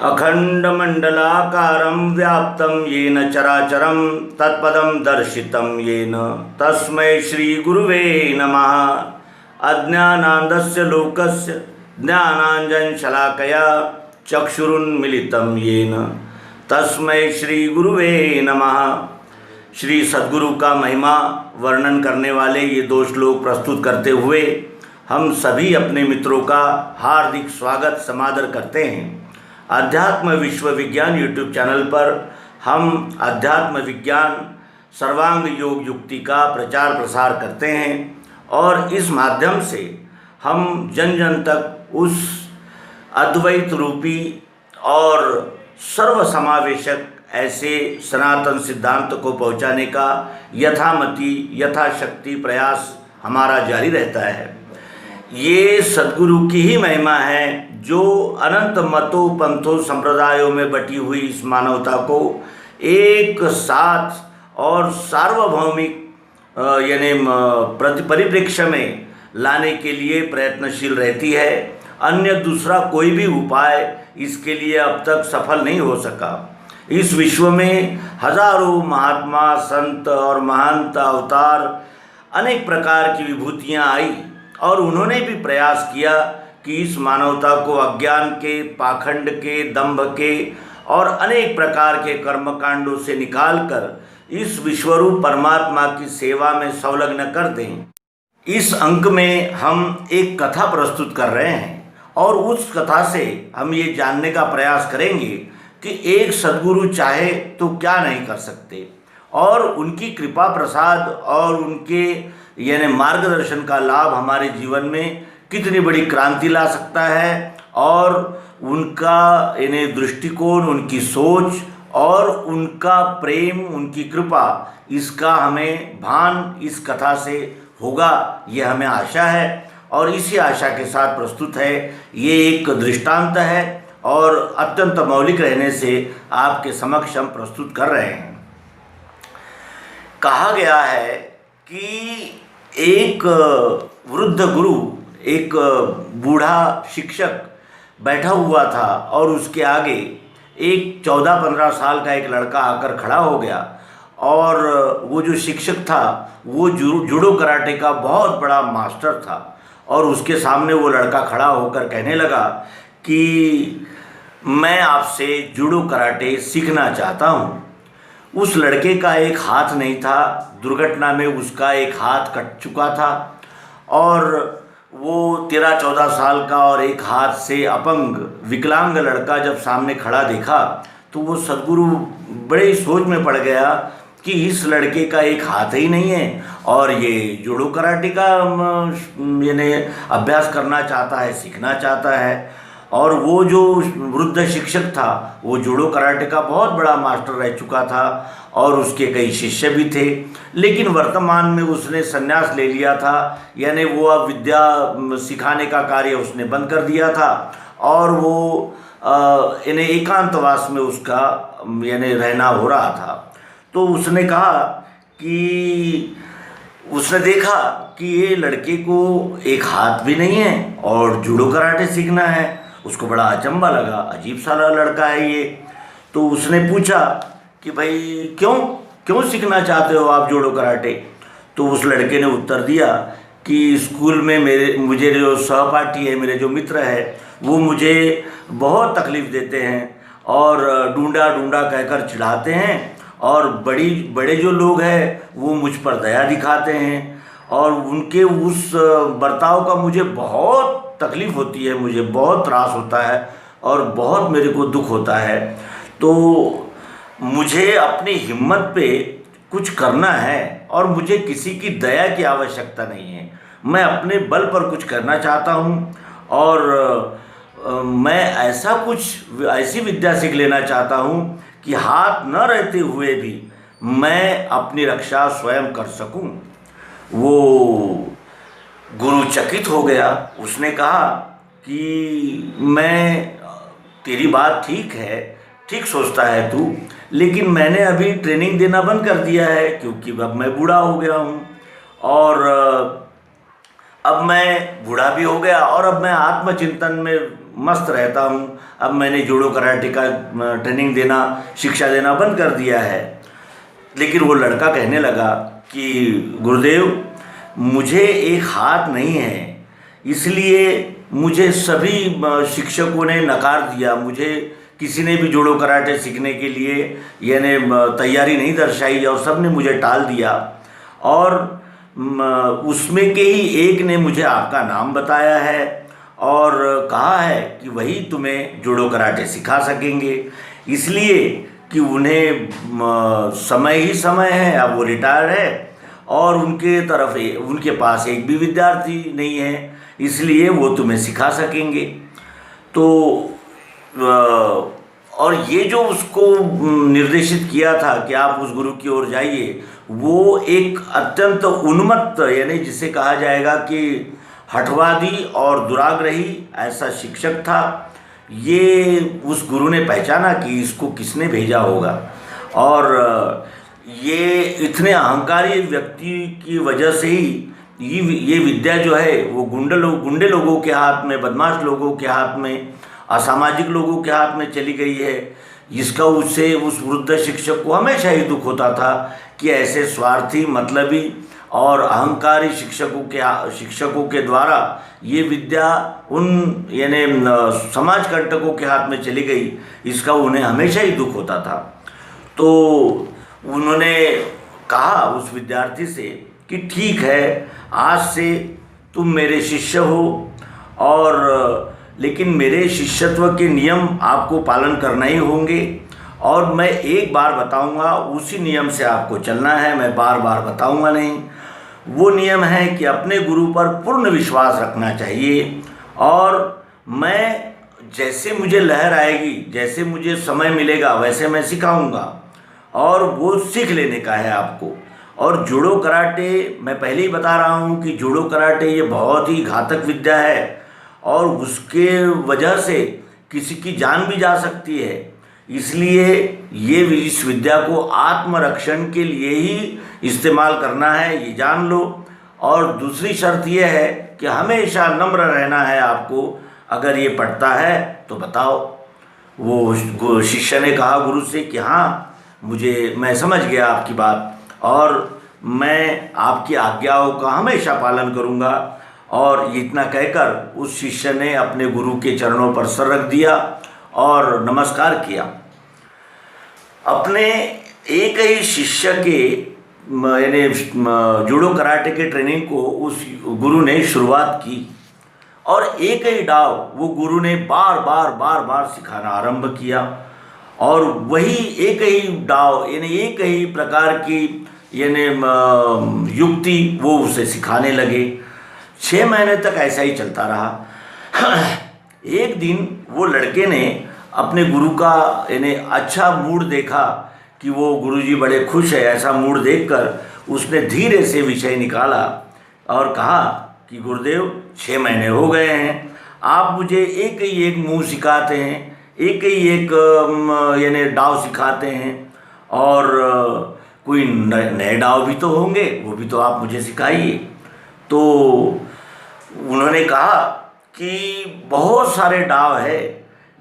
अखंडमंडलाकारं व्याप्तं येन चराचरं तत्पदं दर्शितं येन तस्मै श्रीगुरुवे नमः। अज्ञानान्धस्य लोकस्य ज्ञानाञ्जनशलाकया चक्षुरुन्मीलितं येन तस्मै श्रीगुरुवे नमः। श्री सद्गुरु का महिमा वर्णन करने वाले ये दो श्लोक प्रस्तुत करते हुए हम सभी अपने मित्रों का हार्दिक स्वागत समादर करते हैं। अध्यात्म विश्व विज्ञान यूट्यूब चैनल पर हम अध्यात्म विज्ञान सर्वांग योग युक्ति का प्रचार प्रसार करते हैं और इस माध्यम से हम जन जन तक उस अद्वैत रूपी और सर्वसमावेशक ऐसे सनातन सिद्धांत को पहुंचाने का यथामति यथाशक्ति प्रयास हमारा जारी रहता है। ये सद्गुरु की ही महिमा है जो अनंत मतों पंथों संप्रदायों में बटी हुई इस मानवता को एक साथ और सार्वभौमिक यानी परिप्रेक्ष्य में लाने के लिए प्रयत्नशील रहती है। अन्य दूसरा कोई भी उपाय इसके लिए अब तक सफल नहीं हो सका। इस विश्व में हजारों महात्मा संत और महंत अवतार अनेक प्रकार की विभूतियाँ आई और उन्होंने भी प्रयास किया कि इस मानवता को अज्ञान के, पाखंड के, दंभ के और अनेक प्रकार के कर्मकांडों से निकालकर इस विश्वरूप परमात्मा की सेवा में संलग्न कर दें। इस अंक में हम एक कथा प्रस्तुत कर रहे हैं और उस कथा से हम ये जानने का प्रयास करेंगे कि एक सद्गुरु चाहे तो क्या नहीं कर सकते और उनकी कृपा प्रसाद और उनके यानी मार्गदर्शन का लाभ हमारे जीवन में कितनी बड़ी क्रांति ला सकता है और उनका यानी दृष्टिकोण, उनकी सोच और उनका प्रेम, उनकी कृपा, इसका हमें भान इस कथा से होगा, ये हमें आशा है। और इसी आशा के साथ प्रस्तुत है ये एक दृष्टांत है और अत्यंत मौलिक रहने से आपके समक्ष हम प्रस्तुत कर रहे हैं। कहा गया है कि एक वृद्ध गुरु, एक बूढ़ा शिक्षक बैठा हुआ था और उसके आगे एक 14-15 साल का एक लड़का आकर खड़ा हो गया और वो जो शिक्षक था वो जूडो कराटे का बहुत बड़ा मास्टर था और उसके सामने वो लड़का खड़ा होकर कहने लगा कि मैं आपसे जूडो कराटे सीखना चाहता हूँ। उस लड़के का एक हाथ नहीं था, दुर्घटना में उसका एक हाथ कट चुका था और वो 13-14 साल का और एक हाथ से अपंग विकलांग लड़का जब सामने खड़ा देखा तो वो सद्गुरु बड़े सोच में पड़ गया कि इस लड़के का एक हाथ ही नहीं है और ये जूडो कराटे का यानी अभ्यास करना चाहता है, सीखना चाहता है। और वो जो वृद्ध शिक्षक था वो जूडो कराटे का बहुत बड़ा मास्टर रह चुका था और उसके कई शिष्य भी थे, लेकिन वर्तमान में उसने संन्यास ले लिया था, यानी वो अब विद्या सिखाने का कार्य उसने बंद कर दिया था और वो यानी एकांतवास में उसका यानी रहना हो रहा था। तो उसने कहा कि उसने देखा कि ये लड़के को एक हाथ भी नहीं है और जूडो कराटे सीखना है। उसको बड़ा अचंभा लगा, अजीब सा लड़का है ये। तो उसने पूछा कि भाई क्यों सीखना चाहते हो आप जूडो कराटे? तो उस लड़के ने उत्तर दिया कि स्कूल में मुझे जो सहपाठी है, मेरे जो मित्र है, वो मुझे बहुत तकलीफ़ देते हैं और ढूंढा कहकर चिढ़ाते हैं और बड़े जो लोग हैं वो मुझ पर दया दिखाते हैं और उनके उस बर्ताव का मुझे बहुत तकलीफ़ होती है, मुझे बहुत त्रास होता है और बहुत मेरे को दुख होता है। तो मुझे अपनी हिम्मत पे कुछ करना है और मुझे किसी की दया की आवश्यकता नहीं है। मैं अपने बल पर कुछ करना चाहता हूँ और मैं ऐसी विद्या सीख लेना चाहता हूँ कि हाथ न रहते हुए भी मैं अपनी रक्षा स्वयं कर सकूँ। वो गुरु चकित हो गया। उसने कहा कि मैं तेरी बात ठीक है, ठीक सोचता है तू, लेकिन मैंने अभी ट्रेनिंग देना बंद कर दिया है क्योंकि अब मैं बूढ़ा हो गया हूँ और अब मैं बूढ़ा भी हो गया और अब मैं आत्मचिंतन में मस्त रहता हूँ। अब मैंने जूडो कराटे का ट्रेनिंग देना, शिक्षा देना बंद कर दिया है। लेकिन वो लड़का कहने लगा कि गुरुदेव, मुझे एक हाथ नहीं है, इसलिए मुझे सभी शिक्षकों ने नकार दिया। मुझे किसी ने भी जूडो कराटे सीखने के लिए यानी तैयारी नहीं दर्शाई और सब ने मुझे टाल दिया। और उसमें के ही एक ने मुझे आपका नाम बताया है और कहा है कि वही तुम्हें जूडो कराटे सिखा सकेंगे, इसलिए कि उन्हें समय ही समय है, अब वो रिटायर है और उनके पास एक भी विद्यार्थी नहीं है, इसलिए वो तुम्हें सिखा सकेंगे। तो और ये जो उसको निर्देशित किया था कि आप उस गुरु की ओर जाइए, वो एक अत्यंत उन्मत्त यानी जिसे कहा जाएगा कि हठवादी और दुराग्रही ऐसा शिक्षक था। ये उस गुरु ने पहचाना कि इसको किसने भेजा होगा और ये इतने अहंकारी व्यक्ति की वजह से ही ये विद्या जो है वो गुंडे लोगों के हाथ में, बदमाश लोगों के हाथ में, असामाजिक लोगों के हाथ में चली गई है। जिसका उससे उस वृद्ध शिक्षक को हमेशा ही दुख होता था कि ऐसे स्वार्थी, मतलबी और अहंकारी शिक्षकों के द्वारा ये विद्या उन यानी समाज कंटकों के हाथ में चली गई, इसका उन्हें हमेशा ही दुख होता था। तो उन्होंने कहा उस विद्यार्थी से कि ठीक है, आज से तुम मेरे शिष्य हो और लेकिन मेरे शिष्यत्व के नियम आपको पालन करना ही होंगे और मैं एक बार बताऊंगा, उसी नियम से आपको चलना है, मैं बार बार बताऊंगा नहीं। वो नियम है कि अपने गुरु पर पूर्ण विश्वास रखना चाहिए और मैं जैसे मुझे लहर आएगी, जैसे मुझे समय मिलेगा, वैसे मैं सिखाऊंगा और वो सीख लेने का है आपको। और जूडो कराटे, मैं पहले ही बता रहा हूँ कि जूडो कराटे ये बहुत ही घातक विद्या है और उसके वजह से किसी की जान भी जा सकती है, इसलिए ये इस विद्या को आत्मरक्षण के लिए ही इस्तेमाल करना है, ये जान लो। और दूसरी शर्त यह है कि हमेशा नम्र रहना है आपको, अगर ये पड़ता है तो बताओ। वो शिष्य ने कहा गुरु से कि हाँ, मैं समझ गया आपकी बात और मैं आपकी आज्ञाओं का हमेशा पालन करूँगा। और इतना कहकर उस शिष्य ने अपने गुरु के चरणों पर सर रख दिया और नमस्कार किया। अपने एक ही शिष्य के यानी जूडो कराटे के ट्रेनिंग को उस गुरु ने शुरुआत की और एक ही डाव वो गुरु ने बार बार सिखाना आरंभ किया और वही एक ही डाव यानी एक ही प्रकार की यानी युक्ति वो उसे सिखाने लगे। 6 महीने तक ऐसा ही चलता रहा। एक दिन वो लड़के ने अपने गुरु का यानी अच्छा मूड देखा कि वो गुरुजी बड़े खुश है, ऐसा मूड देखकर उसने धीरे से विषय निकाला और कहा कि गुरुदेव 6 महीने हो गए हैं, आप मुझे एक ही एक मूव सिखाते हैं, एक ही एक यानी डाव सिखाते हैं और कोई नए डाव भी तो होंगे, वो भी तो आप मुझे सिखाइए। तो उन्होंने कहा कि बहुत सारे डाव है,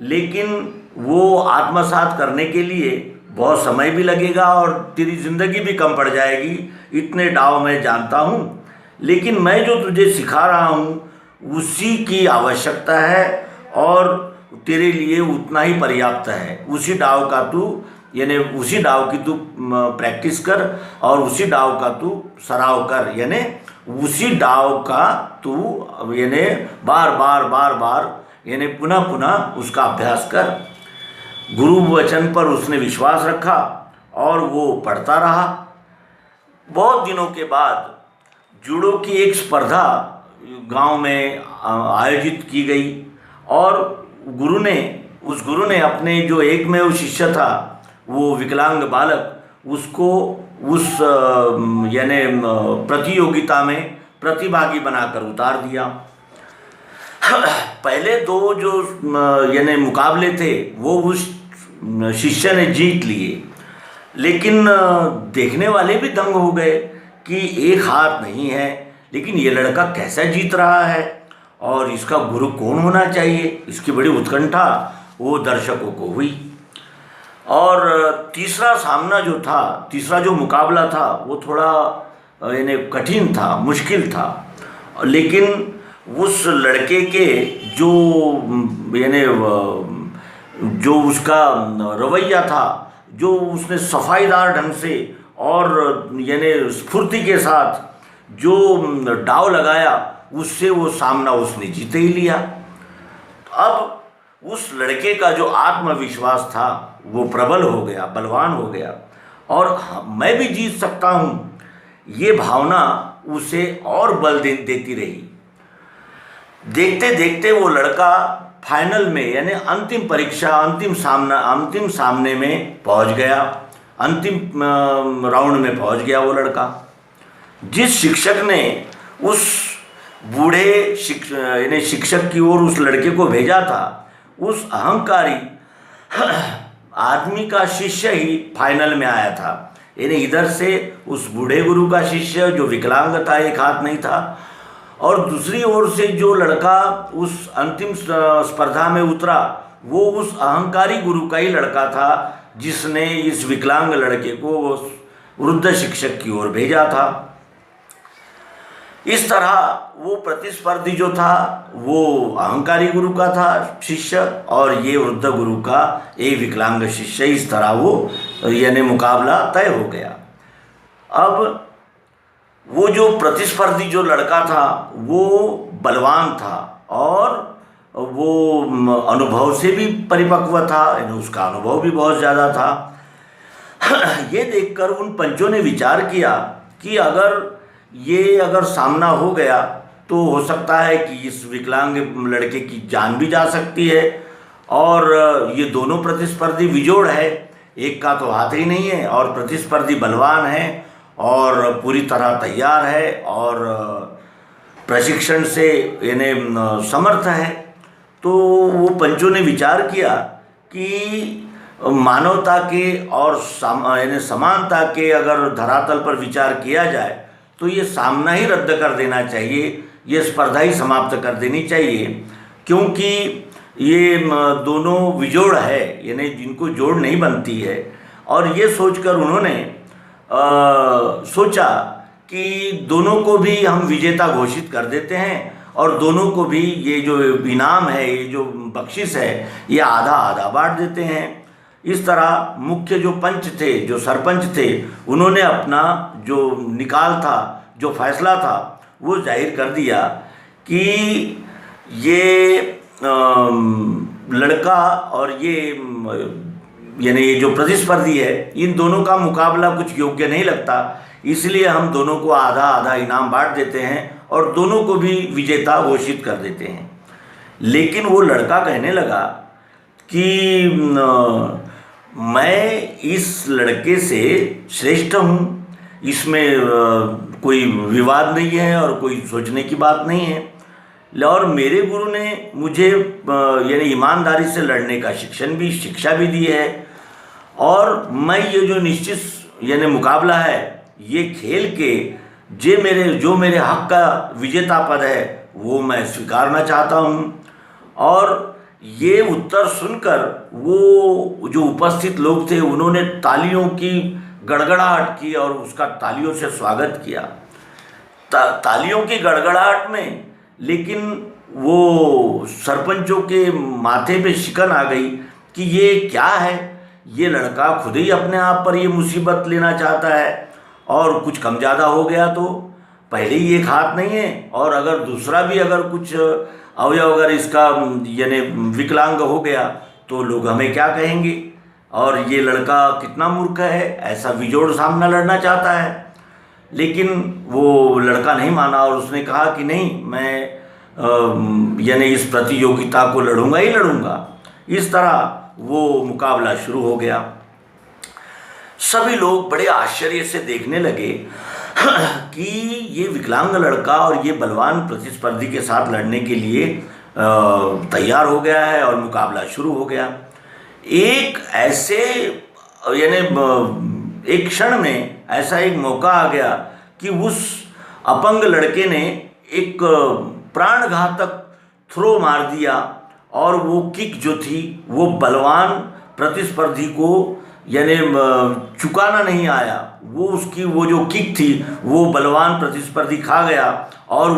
लेकिन वो आत्मसात करने के लिए बहुत समय भी लगेगा और तेरी ज़िंदगी भी कम पड़ जाएगी। इतने डाव मैं जानता हूँ, लेकिन मैं जो तुझे सिखा रहा हूँ उसी की आवश्यकता है और तेरे लिए उतना ही पर्याप्त है। उसी डाव का तू यानी उसी डाव की तू प्रैक्टिस कर और उसी डाव का तू सराव कर, यानी उसी डाव का तू यानी बार यानी पुनः उसका अभ्यास कर। गुरु वचन पर उसने विश्वास रखा और वो पढ़ता रहा। बहुत दिनों के बाद जूडो की एक स्पर्धा गांव में आयोजित की गई और उस गुरु ने अपने जो एकमेव शिष्य था, वो विकलांग बालक, उसको उस यानी प्रतियोगिता में प्रतिभागी बनाकर उतार दिया। पहले 2 जो यानी मुकाबले थे वो उस शिष्य ने जीत लिए, लेकिन देखने वाले भी दंग हो गए कि एक हाथ नहीं है, लेकिन ये लड़का कैसा जीत रहा है। और इसका गुरु कौन होना चाहिए, इसकी बड़ी उत्कंठा वो दर्शकों को हुई। और तीसरा सामना जो था, तीसरा जो मुकाबला था वो थोड़ा यानी कठिन था, मुश्किल था। लेकिन उस लड़के के जो यानी जो उसका रवैया था, जो उसने सफाईदार ढंग से और यानी स्फूर्ति के साथ जो दांव लगाया, उससे वो सामना उसने जीत ही लिया। अब उस लड़के का जो आत्मविश्वास था वो प्रबल हो गया, बलवान हो गया, और मैं भी जीत सकता हूँ, ये भावना उसे और बल देती रही। देखते देखते वो लड़का फाइनल में यानी अंतिम परीक्षा, अंतिम सामने में पहुंच गया, अंतिम राउंड में पहुंच गया वो लड़का। जिस शिक्षक ने उस बूढ़े शिक्षक की ओर उस लड़के को भेजा था, उस अहंकारी आदमी का शिष्य ही फाइनल में आया था। यानी इधर से उस बूढ़े गुरु का शिष्य जो विकलांग था, एक हाथ नहीं था, और दूसरी ओर से जो लड़का उस अंतिम स्पर्धा में उतरा, वो उस अहंकारी गुरु का ही लड़का था जिसने इस विकलांग लड़के को उस वृद्ध शिक्षक की ओर भेजा था। इस तरह वो प्रतिस्पर्धी जो था वो अहंकारी गुरु का था शिष्य, और ये वृद्ध गुरु का एक विकलांग शिष्य। इस तरह वो यानी मुकाबला तय हो गया। अब वो जो प्रतिस्पर्धी जो लड़का था वो बलवान था और वो अनुभव से भी परिपक्व था, यानी उसका अनुभव भी बहुत ज़्यादा था। ये देखकर उन पंचों ने विचार किया कि अगर सामना हो गया तो हो सकता है कि इस विकलांग लड़के की जान भी जा सकती है, और ये दोनों प्रतिस्पर्धी विजोड़ है, एक का तो हाथ ही नहीं है, और प्रतिस्पर्धी बलवान है और पूरी तरह तैयार है और प्रशिक्षण से यानी समर्थ है। तो वो पंचों ने विचार किया कि मानवता के और यानी समानता के अगर धरातल पर विचार किया जाए तो ये सामना ही रद्द कर देना चाहिए, ये स्पर्धा ही समाप्त कर देनी चाहिए, क्योंकि ये दोनों विजोड़ है, यानी जिनको जोड़ नहीं बनती है। और ये सोचकर उन्होंने सोचा कि दोनों को भी हम विजेता घोषित कर देते हैं, और दोनों को भी ये जो इनाम है, ये जो बख्शिश है, ये आधा आधा बांट देते हैं। इस तरह मुख्य जो पंच थे, जो सरपंच थे, उन्होंने अपना जो निकाल था, जो फैसला था, वो जाहिर कर दिया कि ये लड़का और ये यानी ये जो प्रतिस्पर्धी है, इन दोनों का मुकाबला कुछ योग्य नहीं लगता, इसलिए हम दोनों को आधा आधा इनाम बांट देते हैं और दोनों को भी विजेता घोषित कर देते हैं। लेकिन वो लड़का कहने लगा कि मैं इस लड़के से श्रेष्ठ हूँ, इसमें कोई विवाद नहीं है और कोई सोचने की बात नहीं है, और मेरे गुरु ने मुझे यानी ईमानदारी से लड़ने का शिक्षा भी दी है, और मैं ये जो निश्चित यानी मुकाबला है, ये खेल के जो मेरे हक का विजेता पद है वो मैं स्वीकारना चाहता हूँ। और ये उत्तर सुनकर वो जो उपस्थित लोग थे उन्होंने तालियों की गड़गड़ाहट की और उसका तालियों से स्वागत किया। तालियों की गड़गड़ाहट में लेकिन वो सरपंचों के माथे पे शिकन आ गई कि ये क्या है, ये लड़का खुद ही अपने आप पर ये मुसीबत लेना चाहता है, और कुछ कम ज़्यादा हो गया तो पहले ही एक हाथ नहीं है, और अगर दूसरा भी अगर कुछ अवयव अगर इसका यानी विकलांग हो गया तो लोग हमें क्या कहेंगे, और ये लड़का कितना मूर्ख है, ऐसा विजोड़ सामना लड़ना चाहता है। लेकिन वो लड़का नहीं माना और उसने कहा कि नहीं, मैं यानी इस प्रतियोगिता को लड़ूंगा ही लड़ूंगा। इस तरह वो मुकाबला शुरू हो गया। सभी लोग बड़े आश्चर्य से देखने लगे कि ये विकलांग लड़का और ये बलवान प्रतिस्पर्धी के साथ लड़ने के लिए तैयार हो गया है, और मुकाबला शुरू हो गया। एक ऐसे यानी एक क्षण में ऐसा एक मौका आ गया कि उस अपंग लड़के ने एक प्राणघातक थ्रो मार दिया और वो किक जो थी वो बलवान प्रतिस्पर्धी को यानी चुकाना नहीं आया, वो उसकी वो जो किक थी वो बलवान प्रतिस्पर्धी खा गया और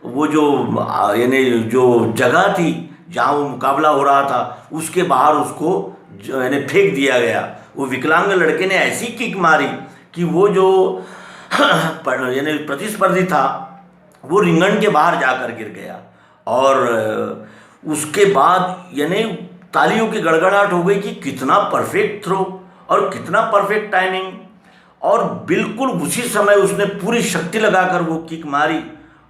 वो जो यानी जो जगह थी जहाँ वो मुकाबला हो रहा था उसके बाहर उसको यानी फेंक दिया गया। वो विकलांग लड़के ने ऐसी किक मारी कि वो जो यानी प्रतिस्पर्धी था वो रिंगण के बाहर जाकर गिर गया। और उसके बाद यानी तालियों की गड़गड़ाहट हो गई कि कितना परफेक्ट थ्रो और कितना परफेक्ट टाइमिंग, और बिल्कुल उसी समय उसने पूरी शक्ति लगाकर वो किक मारी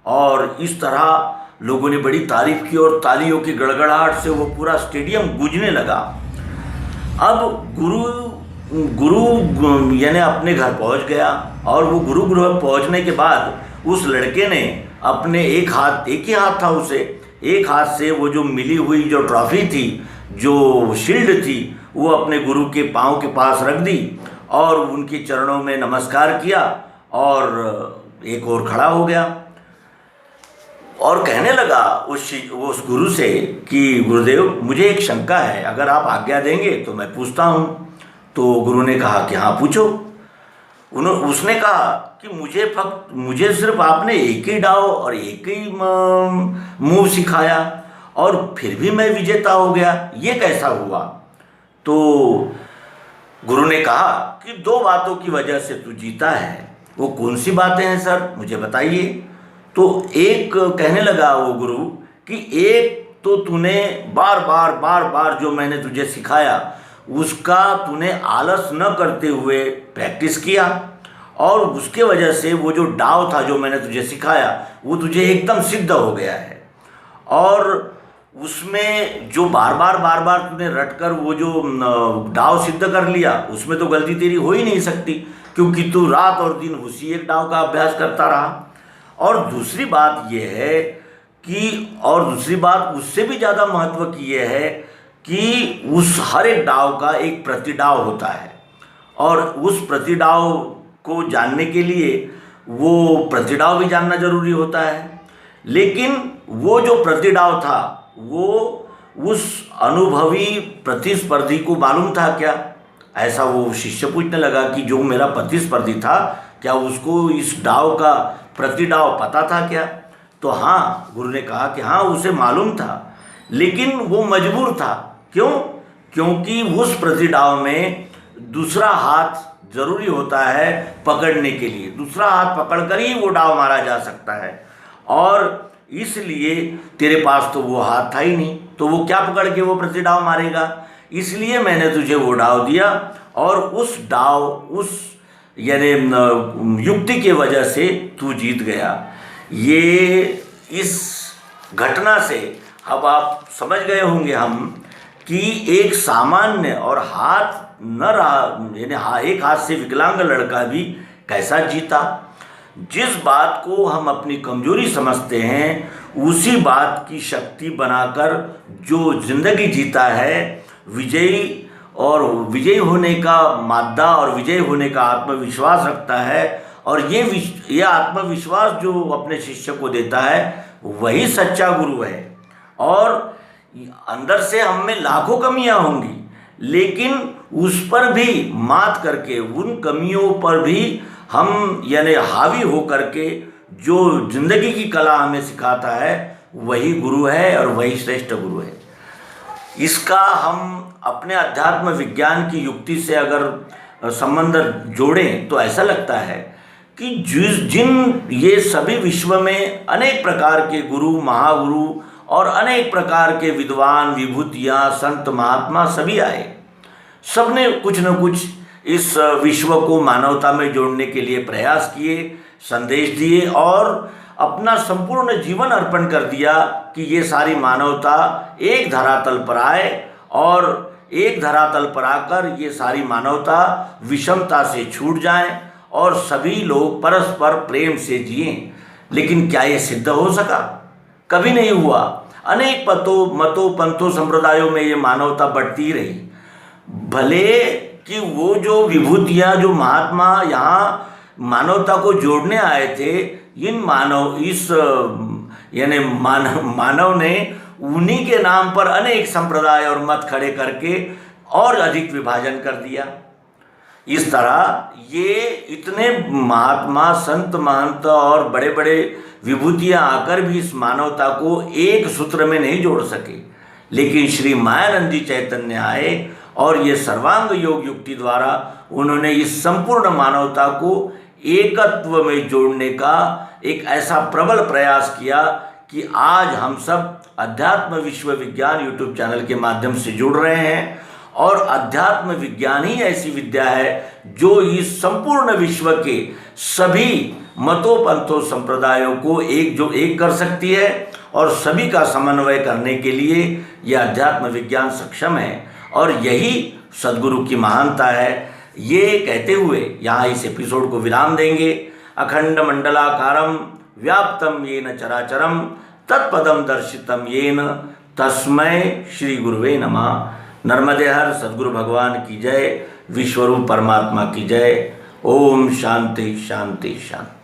और इस तरह लोगों ने बड़ी तारीफ की और तालियों की गड़गड़ाहट से वो पूरा स्टेडियम गूंजने लगा। अब गुरु यानी अपने घर पहुंच गया और वो गुरु गृह पहुंचने के बाद उस लड़के ने अपने एक ही हाथ था उसे, एक हाथ से वो जो मिली हुई जो ट्रॉफी थी, जो शील्ड थी, वो अपने गुरु के पाँव के पास रख दी और उनके चरणों में नमस्कार किया और एक और खड़ा हो गया और कहने लगा उस गुरु से कि गुरुदेव मुझे एक शंका है, अगर आप आज्ञा देंगे तो मैं पूछता हूँ। तो गुरु ने कहा कि हाँ पूछो। उसने कहा कि मुझे सिर्फ आपने एक ही डाव और एक ही मूव सिखाया और फिर भी मैं विजेता हो गया, ये कैसा हुआ? तो गुरु ने कहा कि 2 बातों की वजह से तू जीता है। वो कौन सी बातें हैं सर, मुझे बताइए। तो एक कहने लगा वो गुरु कि एक तो तूने बार बार जो मैंने तुझे सिखाया उसका तूने आलस न करते हुए प्रैक्टिस किया और उसके वजह से वो जो डाव था जो मैंने तुझे सिखाया वो तुझे एकदम सिद्ध हो गया है। और उसमें जो बार बार तूने रटकर वो जो डाव सिद्ध कर लिया उसमें तो गलती तेरी हो ही नहीं सकती, क्योंकि तू रात और दिन उसी एक डाव का अभ्यास करता रहा। और दूसरी बात उससे भी ज़्यादा महत्व की ये है कि उस हर एक डाव का एक प्रतिडाव होता है और उस प्रतिडाव को जानने के लिए वो प्रतिडाव भी जानना जरूरी होता है। लेकिन वो जो प्रतिडाव था वो उस अनुभवी प्रतिस्पर्धी को मालूम था क्या? ऐसा वो शिष्य पूछने लगा कि जो मेरा प्रतिस्पर्धी था क्या उसको इस डाव का प्रतिडाव पता था क्या? तो हाँ, गुरु ने कहा कि हाँ उसे मालूम था, लेकिन वो मजबूर था। क्यों? क्योंकि उस प्रतिडाव में दूसरा हाथ जरूरी होता है पकड़ने के लिए, दूसरा हाथ पकड़कर ही वो डाव मारा जा सकता है और इसलिए तेरे पास तो वो हाथ था ही नहीं, तो वो क्या पकड़ के वो प्रतिडाव मारेगा? इसलिए मैंने तुझे वो डाव दिया और उस डाव उस यानी युक्ति के वजह से तू जीत गया। ये इस घटना से अब आप समझ गए होंगे हम कि एक सामान्य और हाथ न रहा यानी एक हाथ से विकलांग लड़का भी कैसा जीता। जिस बात को हम अपनी कमजोरी समझते हैं उसी बात की शक्ति बनाकर जो जिंदगी जीता है, विजयी होने का मादा और विजयी होने का आत्मविश्वास रखता है और ये आत्मविश्वास जो अपने शिष्य को देता है वही सच्चा गुरु है। और अंदर से हम में लाखों कमियां होंगी, लेकिन उस पर भी मात करके उन कमियों पर भी हम यानी हावी हो करके जो जिंदगी की कला हमें सिखाता है वही गुरु है और वही श्रेष्ठ गुरु है। इसका हम अपने अध्यात्म विज्ञान की युक्ति से अगर संबंध जोड़ें तो ऐसा लगता है कि जिन ये सभी विश्व में अनेक प्रकार के गुरु, महागुरु और अनेक प्रकार के विद्वान, विभूतियाँ, संत, महात्मा सभी आए, सबने कुछ न कुछ इस विश्व को मानवता में जोड़ने के लिए प्रयास किए, संदेश दिए और अपना संपूर्ण जीवन अर्पण कर दिया कि ये सारी मानवता एक धरातल पर आए और एक धरातल पर आकर ये सारी मानवता विषमता से छूट जाए और सभी लोग परस्पर प्रेम से जिएं। लेकिन क्या ये सिद्ध हो सका? कभी नहीं हुआ। अनेक मतों पंथों संप्रदायों में ये मानवता बढ़ती रही। भले कि वो जो विभूतियाँ, जो महात्मा यहाँ मानवता को जोड़ने आए थे, यानी मानव ने उन्हीं के नाम पर अनेक संप्रदाय और मत खड़े करके और अधिक विभाजन कर दिया। इस तरह ये इतने महात्मा, संत, महंत और बड़े बड़े विभूतियाँ आकर भी इस मानवता को एक सूत्र में नहीं जोड़ सके, लेकिन श्री मायानंद जी चैतन्य आए और ये सर्वांग योग युक्ति द्वारा उन्होंने इस संपूर्ण मानवता को एकत्व में जोड़ने का एक ऐसा प्रबल प्रयास किया कि आज हम सब अध्यात्म विश्व विज्ञान यूट्यूब चैनल के माध्यम से जुड़ रहे हैं। और अध्यात्म विज्ञान ही ऐसी विद्या है जो इस संपूर्ण विश्व के सभी मतों, पंथों, संप्रदायों को एक कर सकती है और सभी का समन्वय करने के लिए यह अध्यात्म विज्ञान सक्षम है। और यही सद्गुरु की महानता है। ये कहते हुए यहाँ इस एपिसोड को विराम देंगे। अखंड मंडलाकारं व्याप्तं येन चराचरं तत्पदं दर्शितं येन तस्मै श्री गुरुवे नमः। नर्मदे हर सद्गुरु भगवान की जय, विश्वरूप परमात्मा की जय। ओम शांति शांति शांति।